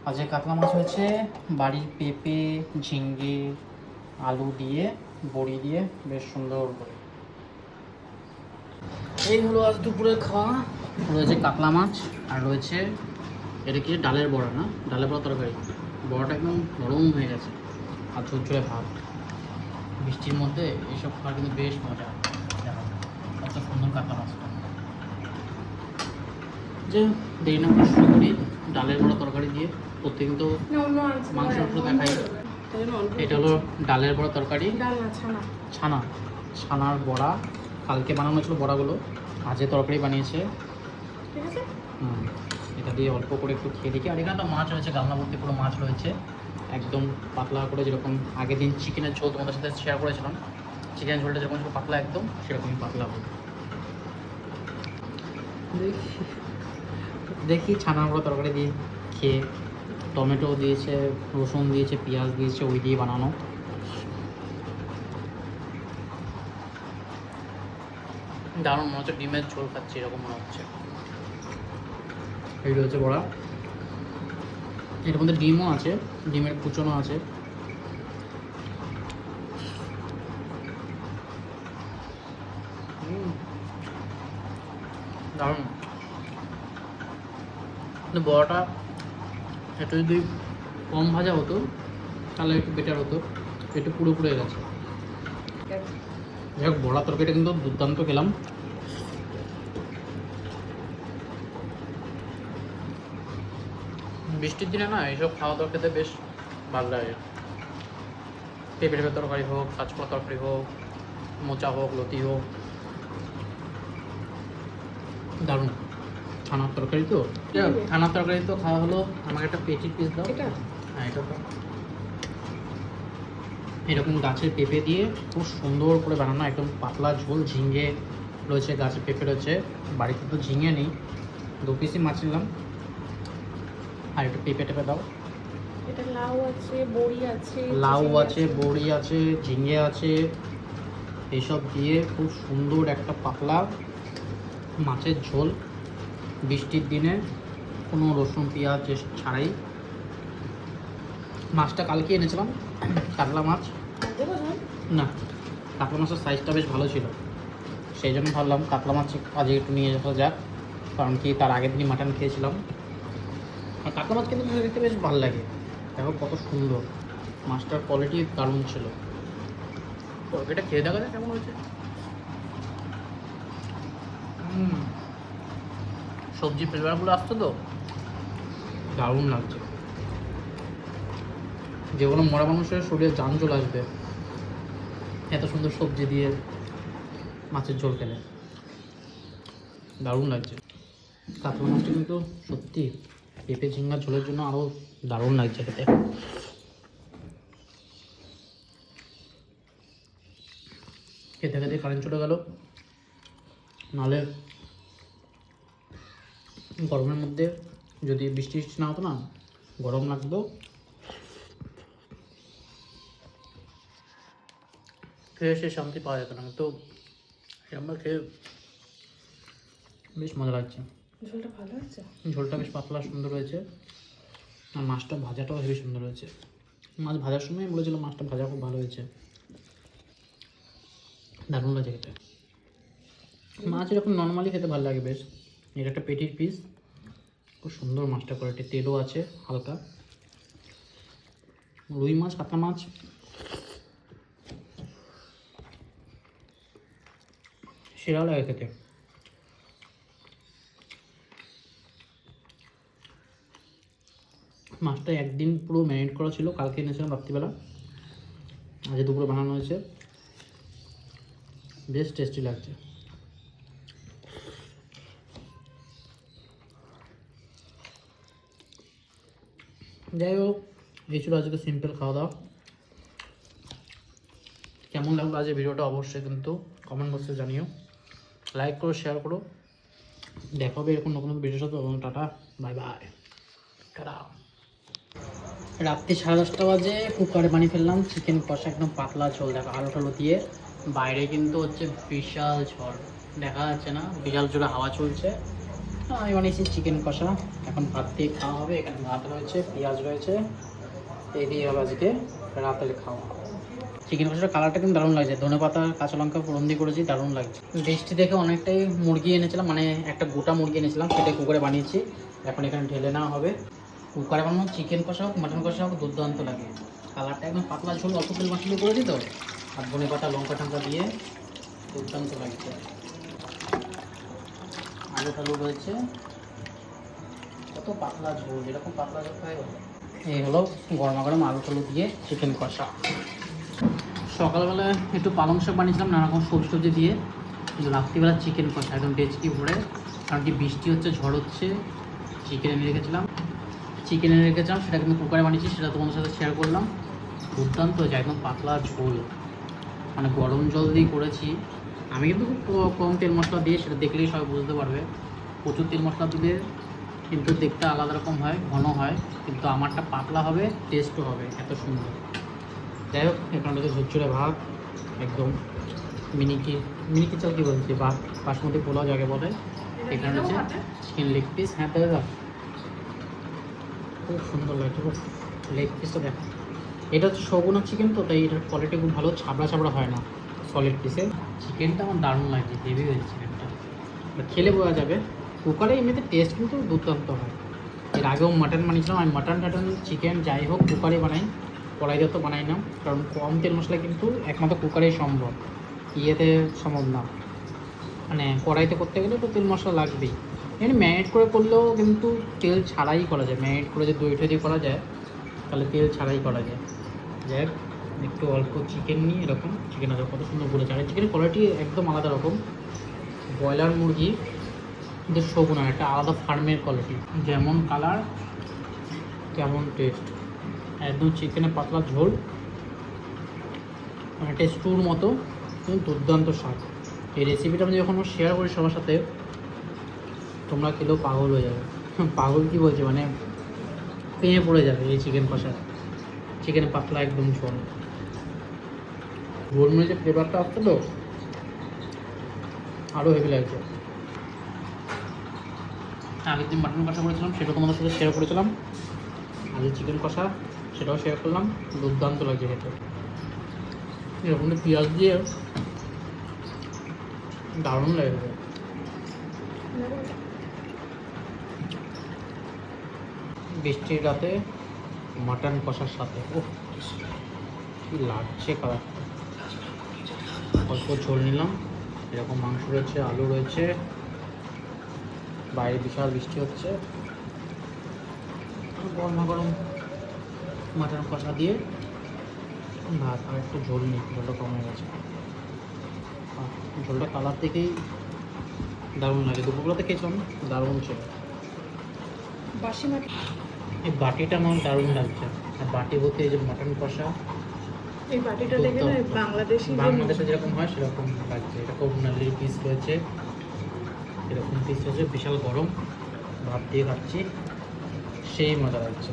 আজকে কাতলা মাছ হয়েছে বাড়ির পেঁপে, ঝিঙ্গে, আলু দিয়ে, বড়ি দিয়ে বেশ সুন্দর করে। এই হলো আজ দুপুরের খাওয়া। রয়েছে কাতলা মাছ আর রয়েছে এটা কি ডালের বড়া, না ডালের বড়া তরকারি। বড়াটা একদম নরম হয়ে গেছে আর ঝুরঝুরে ভাত। বৃষ্টির মধ্যে এইসব খাওয়ার কিন্তু বেশ মজা। দেখো কত সুন্দর কাতলা মাছটা। যে দেরি না করে শুরু করি ডালের বড়া তরকারি দিয়ে। প্রত্যেকদিন তো মাংস দেখাই। এটা হলো ডালের বড়া তরকারি, ছানা ছানার বড়া। কালকে বানানো ছিল বড়াগুলো, আজকে তরকারি বানিয়েছে। এটা দিয়ে অল্প করে একটু খেয়ে দেখি। আর এখানে তো মাছ রয়েছে, গামলা ভর্তি পুরো মাছ রয়েছে, একদম পাতলা করে, যেরকম আগের দিন চিকেনের ঝোল তোমাদের সাথে শেয়ার করেছিলাম। চিকেনের ঝোলটা যেরকম ছিল পাতলা, একদম সেরকমই পাতলা হবে। দেখি ছানার বড়া তরকারি দিয়ে খেয়ে। টমেটো দিয়েছে, রসুন দিয়েছে, পেঁয়াজ দিয়েছে, ওই দিয়ে বানানো। দারুণ মনে হচ্ছে, ডিমের ঝোল খাচ্ছি এরকম মনে হচ্ছে। এই রয়েছে বড়া, এর মধ্যে ডিমও আছে, ডিমের কুচনো আছে। দারুণ। কিন্তু বড়াটা একটু যদি কম ভাজা হতো তাহলে একটু বেটার হতো, একটু পুরো পুড়ে গেছে। যাই হোক, বড়া তরকারিটা কিন্তু দুর্দান্ত খেলাম। বৃষ্টির দিনে না এইসব খাওয়া দাওয়া খেতে বেশ ভালো লাগে। পেঁপে তরকারি হোক, কাঁচকলা তরকারি হোক, মোচা হোক, লতি হোক, দারুণ। ছানার তরকারি তো, ছানার তরকারি তো খাওয়া হলো। আমাকে একটা পেটির পিস দাও। হ্যাঁ, এটা তো এরকম গাছের পেঁপে দিয়ে খুব সুন্দর করে বানানো, একদম পাতলা ঝোল। ঝিঙে রয়েছে, গাছের পেঁপে রয়েছে। বাড়িতে তো ঝিঙে নেই, 2 পিসই মাছ নিলাম। আর একটু পেঁপে টেপে দাও। এটা লাউ আছে, বড়ি আছে, লাউ আছে, বড়ি আছে, ঝিঙে আছে, এইসব দিয়ে খুব সুন্দর একটা পাতলা মাছের ঝোল। বৃষ্টির দিনে কোনো রসুন পেঁয়াজ ছাড়াই। মাছটা কালকে এনেছিলাম, কাতলা মাছ। না, কাতলা মাছের সাইজটা বেশ ভালো ছিল, সেই জন্য ভাবলাম কাতলা মাছ আজকে একটু নিয়ে আসা যাক। কারণ কি, তার আগের দিনই মাটন খেয়েছিলাম। আর কাতলা মাছ কিন্তু দেখতে বেশ ভালো লাগে। দেখো কত সুন্দর, মাছটার কোয়ালিটি দারুণ ছিল। এটা খেয়ে দেখা যায় কেমন হয়েছে। সবজি ফ্লেভারগুলো আসছে তো দারুণ লাগছে। যে কোনো মরা মানুষের শরীরে জান চলে আসবে এত সুন্দর সবজি দিয়ে মাছের ঝোল খেলে। দারুণ লাগছে। কাতলা মাছটা কিন্তু সত্যি পেঁপে ঝিঙ্গার ঝোলের জন্য আরও দারুণ লাগছে খেতে। খেতে খেতে কারেন্ট চলে গেল, নাহলে গরমের মধ্যে যদি বৃষ্টি না হতো না, গরম লাগতো, খেয়ে সে শান্তি পাওয়া যেত না। তো আমরা খেয়ে বেশ মজা লাগছে। ঝোলটা ভালো হয়েছে, ঝোলটা বেশ পাতলা সুন্দর হয়েছে। আর মাছটা ভাজাটাও হেবি সুন্দর হয়েছে। মাছ ভাজার সময় বলেছিল মাছটা ভাজা খুব ভালো হয়েছে, দারুণ লাগছে খেতে। মাছ এরকম নর্মালি খেতে ভালো লাগে বেশ। এটা একটা পেটির পিস, খুব সুন্দর মাছটা কোয়ালিটি, তেলও আছে হালকা। রুই মাছ, কাতলা মাছ সেরাও লাগে খেতে। মাছটা একদিন পুরো ম্যারিনেট করা ছিল, কালকে এনেছিলাম রাত্রিবেলা, আজ দুপুরে বানানো হয়েছে। বেশ টেস্টি লাগছে। যাই হোক, এই ছিল আজকে সিম্পল খাওয়া দাওয়া। কেমন লাগলো আজকে ভিডিওটা অবশ্যই কিন্তু কমেন্ট বক্সে জানিও, লাইক করো, শেয়ার করো। দেখা হবে এরকম নতুন ভিডিওর সাথে। Tata, bye bye, tata. রাত্রি 10:30 বাজে কুকারে বানিয়ে ফেললাম চিকেন কষা, একদম পাতলা ঝোল। দেখো আলু টালু দিয়ে। বাইরে কিন্তু হচ্ছে বিশাল ঝড়, দেখা যাচ্ছে না, বিশাল জোরে হাওয়া চলছে। আমি বানিয়েছি চিকেন কষা, এখন ভাত দিয়ে খাওয়া হবে। এখানে ভাত রয়েছে, পেঁয়াজ রয়েছে, এই দিয়ে হবে আজকে রাতের খাওয়া। চিকেন কষার কালারটা কিন্তু দারুণ লাগছে, ধনেপাতা কাঁচা লঙ্কা ফোড়ন দিয়ে করেছি, দারুণ লাগছে। বৃষ্টি দেখে অনেকটাই মুরগি এনেছিলাম, মানে একটা গোটা মুরগি এনেছিলাম, সেটা কুকারে বানিয়েছি। এখন এখানে ঢেলে নেওয়া হবে। কুকারে বানানো চিকেন কষা হোক মাটন কষা হোক দুর্দান্ত লাগে। কালারটা একদম পাতলা ঝোল, অল্প তেল মশলা করেছি তো, আর ধনেপাতা লঙ্কা টঙ্কা দিয়ে দুর্দান্ত লাগছে। আলু টালু রয়েছে, কত পাতলা ঝোল, এরকম পাতলা ঝোল খাই। এই হলো গরমা গরম আলু টালু দিয়ে চিকেন কষা। সকালবেলা একটু পালং শাক বানিয়েছিলাম নানা রকম সবজি টবজি দিয়ে, কিন্তু রাত্রিবেলা চিকেন কষা একদম ডেচকি ভরে। কারণ কি বৃষ্টি হচ্ছে, ঝড় হচ্ছে, চিকেন এনে রেখেছিলাম সেটা কিন্তু কুকারে বানিয়েছি, সেটা তোমাদের সাথে শেয়ার করলাম। দুর্দান্ত হয়েছে, একদম পাতলা ঝোল, মানে গরম জল দিয়ে করেছি। আমি কিন্তু খুব কম তেল মশলা দিয়ে, সেটা দেখলেই সবাই বুঝতে পারবে। প্রচুর তেল মশলা দিলে কিন্তু দেখতে আলাদা রকম হয়, ঘন হয়, কিন্তু আমারটা পাতলা হবে, টেস্টও হবে এত সুন্দর। যাই হোক, এখানে তো ঝুরঝুরে ভাত, একদম মিনিকি চাল কী বলছি, বাসমতি পোলাও যাকে বলে। এখানে রয়েছে চিকেন লেগ পিস। হ্যাঁ দাদা, খুব সুন্দর লাগছে, খুব লেগ পিসটা দেখো। এটা হচ্ছে সগুনা চিকেন তো, তাই এটার কোয়ালিটি খুব ভালো, ছাবড়া ছাবড়া হয় না, সলিড পিসে। চিকেনটা আমার দারুণ লাগছে, হেভি হয়েছে চিকেনটা, খেলে বোঝা যাবে। কুকারে এমনিতে টেস্ট কিন্তু দুর্দান্ত হয়। এর আগেও মাটন বানিয়েছিলাম, আমি মাটন চিকেন যাই হোক কুকারে বানাই, কড়াইতে তো বানাই না, কারণ কম তেল মশলা কিন্তু একমাত্র কুকারেই সম্ভব, ইয়েতে সম্ভব না। মানে কড়াইতে করতে গেলে তো তেল মশলা লাগবেই। এমনি ম্যারিনেট করে করলেও কিন্তু তেল ছাড়াই করা যায়, ম্যারিনেট করে যে দই টই দিয়ে করা যায়, তাহলে তেল ছাড়াই করা যায়। যাই হোক, একটু অল্প চিকেন নিয়ে এরকম চিকেন আছে, কত সুন্দর বলেছে। আর চিকেনের কোয়ালিটি একদম আলাদা রকম। ব্রয়লার মুরগি কিন্তু সগুনা, একটা আলাদা ফার্মের কোয়ালিটি, যেমন কালার কেমন টেস্ট। একদম চিকেনের পাতলা ঝোল, একটা স্টুর মতো, কিন্তু দুর্দান্ত স্বাদ। এই রেসিপিটা আমি যখন শেয়ার করি সবার সাথে, তোমরা খেলেও পাগল হয়ে যাবে। পাগল কী বলছি, মানে পেয়ে পড়ে যাবে এই চিকেন কষা। চিকেনের পাতলা একদম ঝোল, গোলমরিচের ফ্লেভারটা আসছে তো আরও হেভি লাগছে। আগের দিন মাটন কষা করেছিলাম, সেটাও তোমাদের সাথে শেয়ার করেছিলাম। আজকে চিকেন কষা, সেটাও শেয়ার করলাম। দুর্দান্ত লাগছে খেতে, এরকম পেঁয়াজ দিয়ে দারুণ লাগছে। বৃষ্টির রাতে মাটন কষার সাথে ও কি লাগছে কালারটা। অল্প ঝোল নিলাম, এরকম মাংস রয়েছে, আলু রয়েছে, বাইরে বিশাল বৃষ্টি হচ্ছে, গরমা গরম মাটন কষা দিয়ে ভাত, আর একটু ঝোল নিই, ঝোলটা কমে গেছে। ঝোলটা কালার থেকেই দারুণ লাগে, দুপুরবেলাতে খেয়েছিলাম, দারুণ ছিল। বাসি মাটি, এই বাটিটা আমার দারুণ লাগছে। আর বাটি বলতে এই যে মাটন কষা, এই বাটিটা দেখে না বাংলাদেশে যেরকম হয় সেরকম লাগছে। এরকম নালির পিস রয়েছে, এরকম পিস রয়েছে, বিশাল গরম ভাত দিয়ে খাচ্ছি, সেই মজা লাগছে।